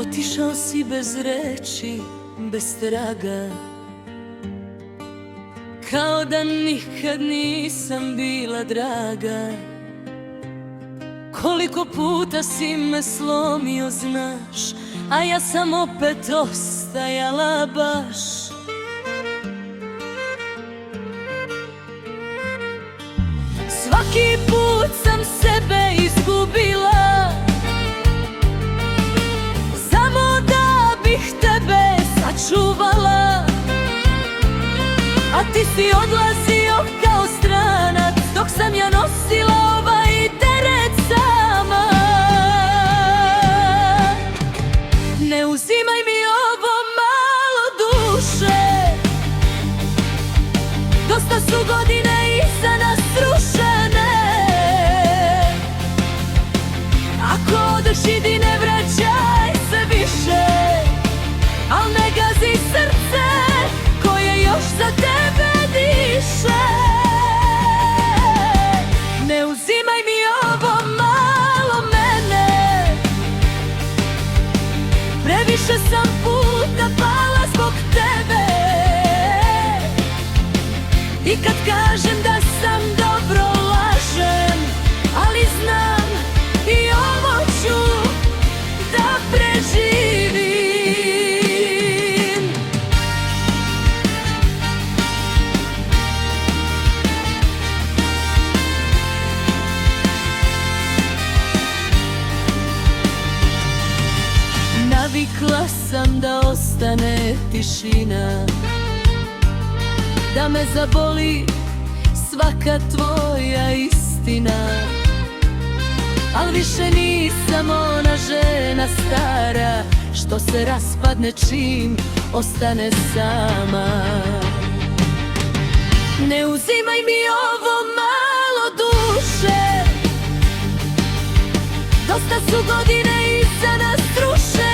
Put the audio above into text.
Otišao si bez reči, bez traga, kao da nikad nisam bila draga. Koliko puta si me slomio, znaš, a ja sam opet ostajala baš. Svaki put sam sebe izgubila, samo da bih tebe sačuvala. A ti si odlazio kao stranac, dok sam ja nosila ovaj teret sama. Ne uzimaj mi ovo malo duše, dosta su godine iza nas srušene. Ako odeš idi, ne vraćaj se više, al ne gazi srce koje još za tebe diše. Ne uzimaj mi ovo malo mene, previše sam puta pala zbog tebe. I kad kažem da sam dobro, lažem, ali znam i ovo ću da preživim. Navikla sam da ostane tišina, da me zaboli svaka tvoja istina. Al više nisam ona žena stara, što se raspadne čim ostane sama. Ne uzimaj mi ovo malo duše, dosta su godine iza nas srušene.